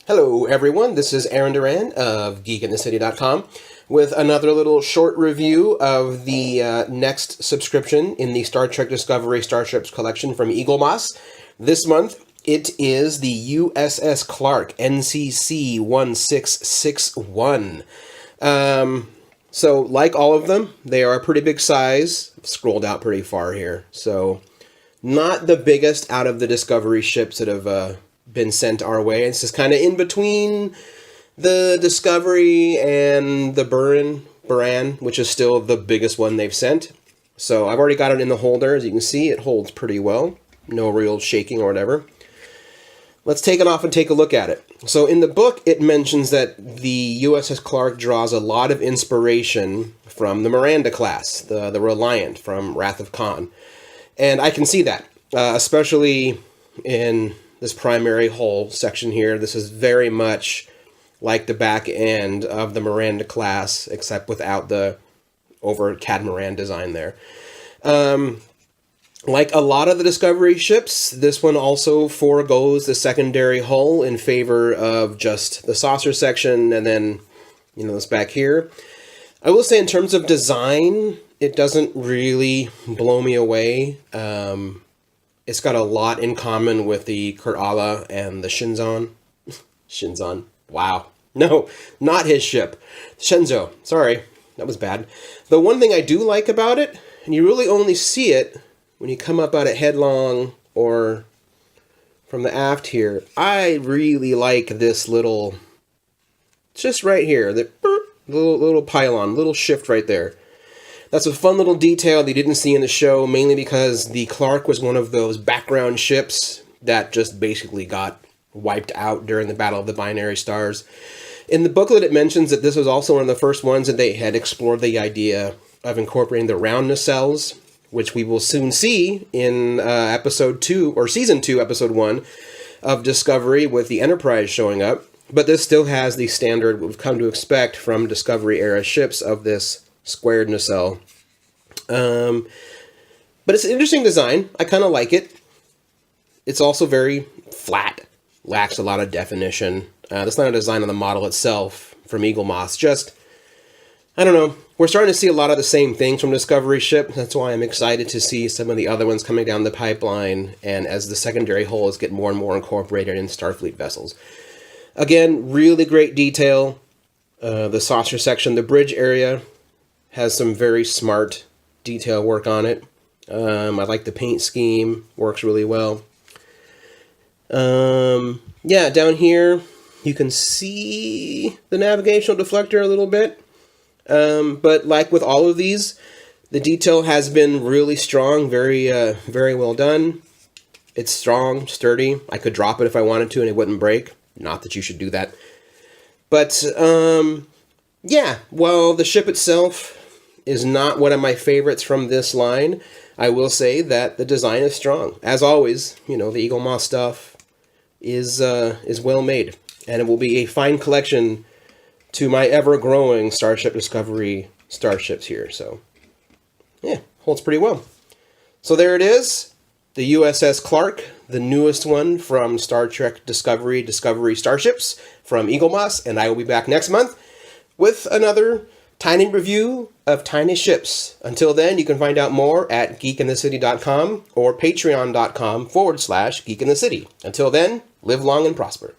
Hello everyone, this is Aaron Duran of geekinthecity.com with another little short review of the next subscription in the Star Trek Discovery Starships collection from Eaglemoss. This month it is the USS Clarke NCC 1661. So like all of them, they are a pretty big size. I've scrolled out pretty far here. So not the biggest out of the Discovery ships that have been sent our way. It's just kind of in between the Discovery and the Buran, which is still the biggest one they've sent. So I've already got it in the holder. As you can see, it holds pretty well. No real shaking or whatever. Let's take it off and take a look at it. So in the book, it mentions that the USS Clarke draws a lot of inspiration from the Miranda class, the Reliant from Wrath of Khan. And I can see that, especially in this primary hull section here. This is very much like the back end of the Miranda class, except without the over catamaran design there. Like a lot of the Discovery ships, this one also foregoes the secondary hull in favor of just the saucer section and then, this back here. I will say in terms of design, it doesn't really blow me away. It's got a lot in common with the Kur'ala and the Shinzon. Shinzon. Wow. No, not his ship. Shenzhou. Sorry, that was bad. The one thing I do like about it, and you really only see it when you come up out at headlong or from the aft here, I really like this little, just right here, the little pylon, little shift right there. That's a fun little detail that you didn't see in the show, mainly because the Clarke was one of those background ships that just basically got wiped out during the Battle of the Binary Stars. In the booklet, it mentions that this was also one of the first ones that they had explored the idea of incorporating the round nacelles, which we will soon see in episode 2, or season 2, episode 1 of Discovery with the Enterprise showing up. But this still has the standard we've come to expect from Discovery-era ships of this squared nacelle. But it's an interesting design. I kind of like it. It's also very flat. Lacks a lot of definition. That's not a design on the model itself from Eaglemoss. Just, I don't know. We're starting to see a lot of the same things from Discovery ship. That's why I'm excited to see some of the other ones coming down the pipeline, and as the secondary hulls get more and more incorporated in Starfleet vessels. Again, really great detail. The saucer section, the bridge area, has some very smart detail work on it. I like the paint scheme. Works really well. Yeah, down here you can see the navigational deflector a little bit. But like with all of these, the detail has been really strong, very well done. It's strong, sturdy. I could drop it if I wanted to and it wouldn't break. Not that you should do that. But, yeah, while the ship itself is not one of my favorites from this line, I will say that the design is strong. As always, the Eaglemoss stuff is well made. And it will be a fine collection to my ever-growing Starship Discovery starships here. So, yeah, holds pretty well. So there it is, the USS Clarke, the newest one from Star Trek Discovery Starships from Eaglemoss. And I will be back next month with another tiny review of tiny ships. Until then, you can find out more at geekinthecity.com or patreon.com/geekinthecity. Until then, live long and prosper.